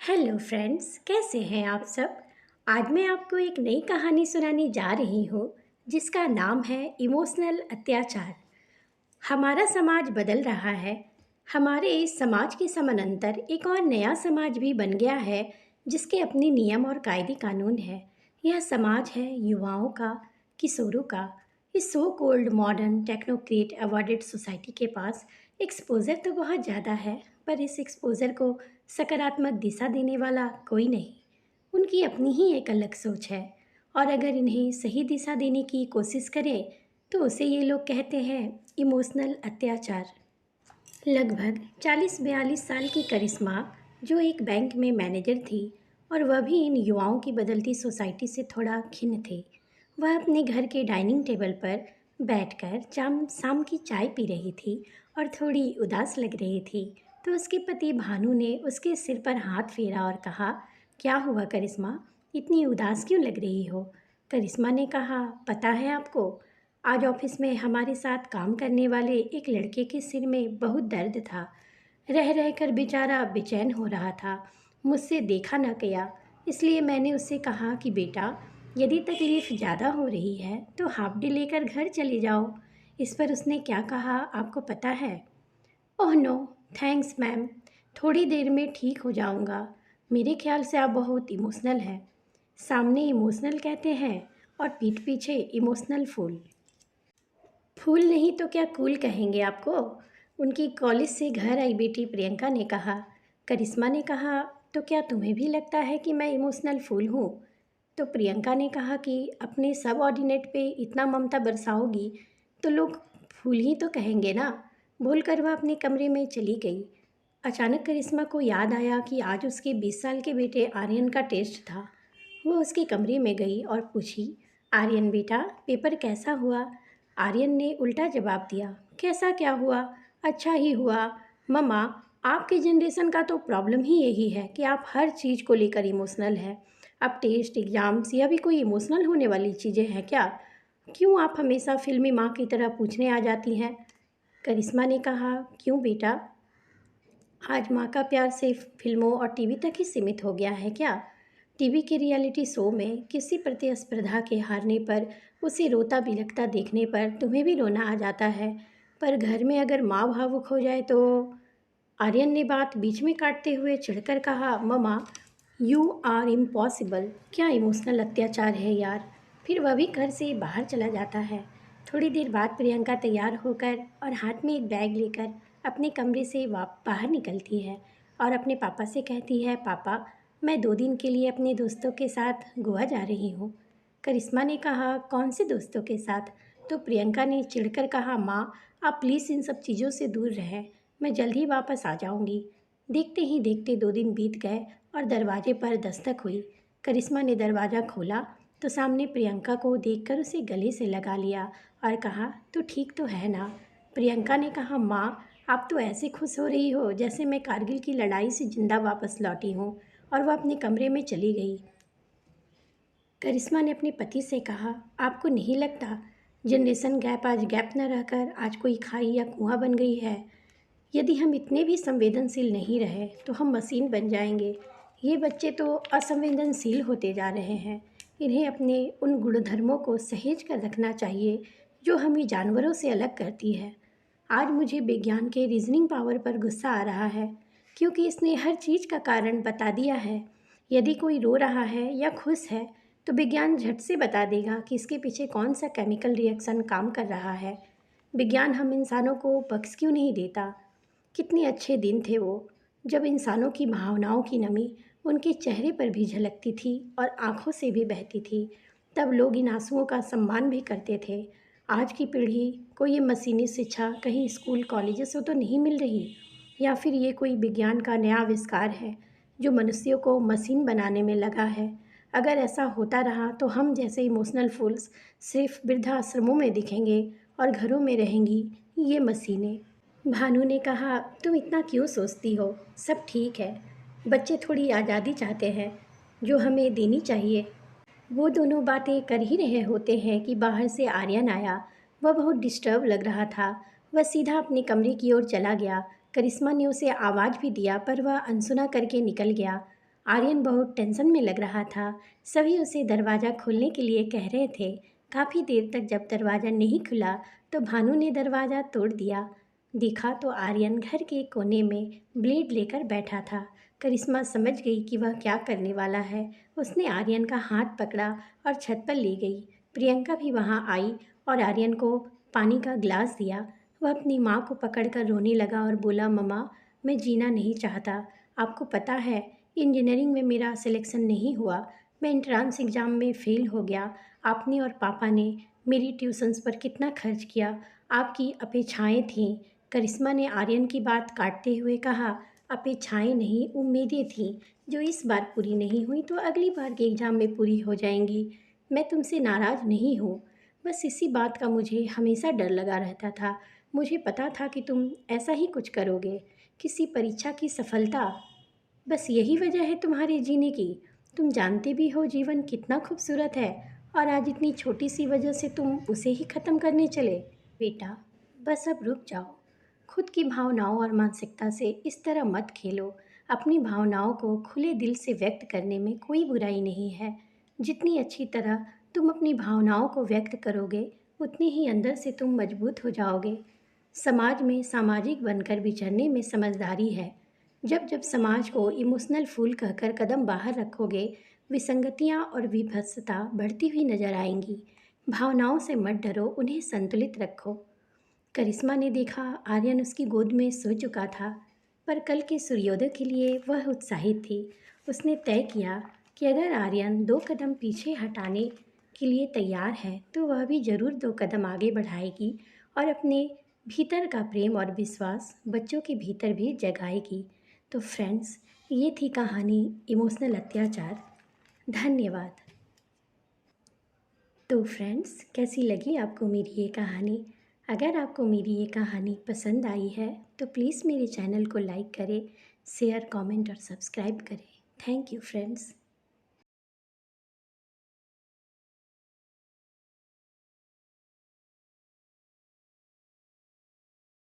Hello friends, कैसे हैं आप सब। आज मैं आपको एक नई कहानी सुनाने जा रही हूँ जिसका नाम है इमोशनल अत्याचार। हमारा समाज बदल रहा है। हमारे इस समाज के समानांतर एक और नया समाज भी बन गया है जिसके अपने नियम और कायदे कानून है। यह समाज है युवाओं का, किशोरों का। इस so called modern technocrat awarded society के पास एक्सपोजर तो बहुत ज़्यादा है, पर इस एक्सपोजर को सकारात्मक दिशा देने वाला कोई नहीं। उनकी अपनी ही एक अलग सोच है, और अगर इन्हें सही दिशा देने की कोशिश करें तो उसे ये लोग कहते हैं इमोशनल अत्याचार। लगभग 40-42 साल की करिश्मा, जो एक बैंक में मैनेजर थी और वह भी इन युवाओं की बदलती सोसाइटी से थोड़ा खिन्न थे। वह अपने घर के डाइनिंग टेबल पर बैठकर शाम की चाय पी रही थी और थोड़ी उदास लग रही थी। तो उसके पति भानु ने उसके सिर पर हाथ फेरा और कहा, क्या हुआ करिश्मा, इतनी उदास क्यों लग रही हो। करिश्मा ने कहा, पता है आपको, आज ऑफिस में हमारे साथ काम करने वाले एक लड़के के सिर में बहुत दर्द था। रह रह कर बेचारा बेचैन हो रहा था। मुझसे देखा न गया, इसलिए मैंने उससे कहा कि बेटा, यदि तकलीफ़ ज़्यादा हो रही है तो हाफ डे लेकर घर चले जाओ। इस पर उसने क्या कहा आपको पता है? ओह नो, थैंक्स मैम, थोड़ी देर में ठीक हो जाऊंगा। मेरे ख्याल से आप बहुत इमोशनल हैं। सामने इमोशनल कहते हैं और पीठ पीछे इमोशनल फूल। फूल नहीं तो क्या कूल कहेंगे आपको। उनकी कॉलेज से घर आई बेटी प्रियंका ने कहा। करिश्मा ने कहा, तो क्या तुम्हें भी लगता है कि मैं इमोशनल फूल हूँ? तो प्रियंका ने कहा कि अपने सबऑर्डिनेट पे इतना ममता बरसाओगी तो लोग फूल ही तो कहेंगे ना। बोलकर वह अपने कमरे में चली गई। अचानक करिश्मा को याद आया कि आज उसके 20 साल के बेटे आर्यन का टेस्ट था। वो उसके कमरे में गई और पूछी, आर्यन बेटा, पेपर कैसा हुआ? आर्यन ने उल्टा जवाब दिया, कैसा क्या हुआ, अच्छा ही हुआ। मम्मा, आपके जनरेशन का तो प्रॉब्लम ही यही है कि आप हर चीज़ को लेकर इमोशनल हैं। अब टेस्ट, एग्ज़ाम्स, यह भी कोई इमोशनल होने वाली चीज़ें हैं क्या? क्यों आप हमेशा फिल्मी माँ की तरह पूछने आ जाती हैं? करिश्मा ने कहा, क्यों बेटा, आज माँ का प्यार सिर्फ फिल्मों और टीवी तक ही सीमित हो गया है क्या? टीवी के रियलिटी शो में किसी प्रतिस्पर्धा के हारने पर उसे रोता बिलखता देखने पर तुम्हें भी रोना आ जाता है, पर घर में अगर माँ भावुक हो जाए तो? आर्यन ने बात बीच में काटते हुए चिढ़कर कहा, ममा, यू आर इम्पॉसिबल। क्या इमोशनल अत्याचार है यार। फिर वह भी घर से बाहर चला जाता है। थोड़ी देर बाद प्रियंका तैयार होकर और हाथ में एक बैग लेकर अपने कमरे से बाहर निकलती है और अपने पापा से कहती है, पापा, मैं 2 दिन के लिए अपने दोस्तों के साथ गोवा जा रही हूँ। करिश्मा ने कहा, कौन से दोस्तों के साथ? तो प्रियंका ने चिढ़कर कहा, माँ, आप प्लीज़ इन सब चीज़ों से दूर रहें, मैं जल्द ही वापस आ जाऊँगी। देखते ही देखते 2 दिन बीत गए और दरवाजे पर दस्तक हुई। करिश्मा ने दरवाज़ा खोला तो सामने प्रियंका को देखकर उसे गले से लगा लिया और कहा, तू ठीक तो है ना? प्रियंका ने कहा, माँ, आप तो ऐसे खुश हो रही हो जैसे मैं कारगिल की लड़ाई से जिंदा वापस लौटी हूँ। और वह अपने कमरे में चली गई। करिश्मा ने अपने पति से कहा, आपको नहीं लगता जनरेशन गैप आज गैप न रहकर आज कोई खाई या कुआं बन गई है? यदि हम इतने भी संवेदनशील नहीं रहे तो हम मशीन बन जाएंगे। ये बच्चे तो असंवेदनशील होते जा रहे हैं। इन्हें अपने उन गुणधर्मों को सहेज कर रखना चाहिए जो हमें जानवरों से अलग करती है। आज मुझे विज्ञान के रीजनिंग पावर पर गुस्सा आ रहा है, क्योंकि इसने हर चीज़ का कारण बता दिया है। यदि कोई रो रहा है या खुश है तो विज्ञान झट से बता देगा कि इसके पीछे कौन सा केमिकल रिएक्शन काम कर रहा है। विज्ञान हम इंसानों को बख्श क्यों नहीं देता? कितने अच्छे दिन थे वो, जब इंसानों की भावनाओं की नमी उनके चेहरे पर भी झलकती थी और आँखों से भी बहती थी। तब लोग इन आंसुओं का सम्मान भी करते थे। आज की पीढ़ी को ये मशीनी शिक्षा कहीं स्कूल कॉलेजेस से तो नहीं मिल रही, या फिर ये कोई विज्ञान का नया आविष्कार है जो मनुष्यों को मशीन बनाने में लगा है। अगर ऐसा होता रहा तो हम जैसे इमोशनल फूल्स सिर्फ वृद्धाश्रमों में दिखेंगे और घरों में रहेंगी ये मशीनें। भानु ने कहा, तुम इतना क्यों सोचती हो, सब ठीक है। बच्चे थोड़ी आज़ादी चाहते हैं जो हमें देनी चाहिए। वो दोनों बातें कर ही रहे होते हैं कि बाहर से आर्यन आया। वह बहुत डिस्टर्ब लग रहा था। वह सीधा अपने कमरे की ओर चला गया। करिश्मा ने उसे आवाज़ भी दिया पर वह अनसुना करके निकल गया। आर्यन बहुत टेंशन में लग रहा था। सभी उसे दरवाज़ा खोलने के लिए कह रहे थे। काफ़ी देर तक जब दरवाज़ा नहीं खुला तो भानु ने दरवाज़ा तोड़ दिया। देखा तो आर्यन घर के कोने में ब्लेड लेकर बैठा था। करिश्मा समझ गई कि वह क्या करने वाला है। उसने आर्यन का हाथ पकड़ा और छत पर ले गई। प्रियंका भी वहाँ आई और आर्यन को पानी का गिलास दिया। वह अपनी माँ को पकड़कर रोने लगा और बोला, मम्मा, मैं जीना नहीं चाहता। आपको पता है इंजीनियरिंग में मेरा सिलेक्शन नहीं हुआ। मैं एंट्रांस एग्ज़ाम में फ़ेल हो गया। आपने और पापा ने मेरी ट्यूशन्स पर कितना खर्च किया। आपकी अपेक्षाएं थीं। करिश्मा ने आर्यन की बात काटते हुए कहा, अपेक्षाएं नहीं, उम्मीदें थीं, जो इस बार पूरी नहीं हुई तो अगली बार के एग्ज़ाम में पूरी हो जाएंगी। मैं तुमसे नाराज़ नहीं हूँ, बस इसी बात का मुझे हमेशा डर लगा रहता था। मुझे पता था कि तुम ऐसा ही कुछ करोगे। किसी परीक्षा की सफलता बस यही वजह है तुम्हारे जीने की। तुम जानते भी हो जीवन कितना खूबसूरत है, और आज इतनी छोटी सी वजह से तुम उसे ही ख़त्म करने चले। बेटा, बस अब रुक जाओ। खुद की भावनाओं और मानसिकता से इस तरह मत खेलो। अपनी भावनाओं को खुले दिल से व्यक्त करने में कोई बुराई नहीं है। जितनी अच्छी तरह तुम अपनी भावनाओं को व्यक्त करोगे, उतनी ही अंदर से तुम मजबूत हो जाओगे। समाज में सामाजिक बनकर विचरने में समझदारी है। जब जब समाज को इमोशनल फूल कहकर कदम बाहर रखोगे, विसंगतियाँ और विभत्सता बढ़ती हुई नजर आएंगी। भावनाओं से मत डरो, उन्हें संतुलित रखो। करिश्मा ने देखा आर्यन उसकी गोद में सो चुका था, पर कल के सूर्योदय के लिए वह उत्साहित थी। उसने तय किया कि अगर आर्यन 2 कदम पीछे हटाने के लिए तैयार है तो वह भी ज़रूर 2 कदम आगे बढ़ाएगी और अपने भीतर का प्रेम और विश्वास बच्चों के भीतर भी जगाएगी। तो फ्रेंड्स, ये थी कहानी इमोशनल अत्याचार। धन्यवाद। तो फ्रेंड्स, कैसी लगी आपको मेरी ये कहानी? अगर आपको मेरी ये कहानी पसंद आई है तो प्लीज़ मेरे चैनल को लाइक करें, शेयर, कमेंट और सब्सक्राइब करें। Thank you friends.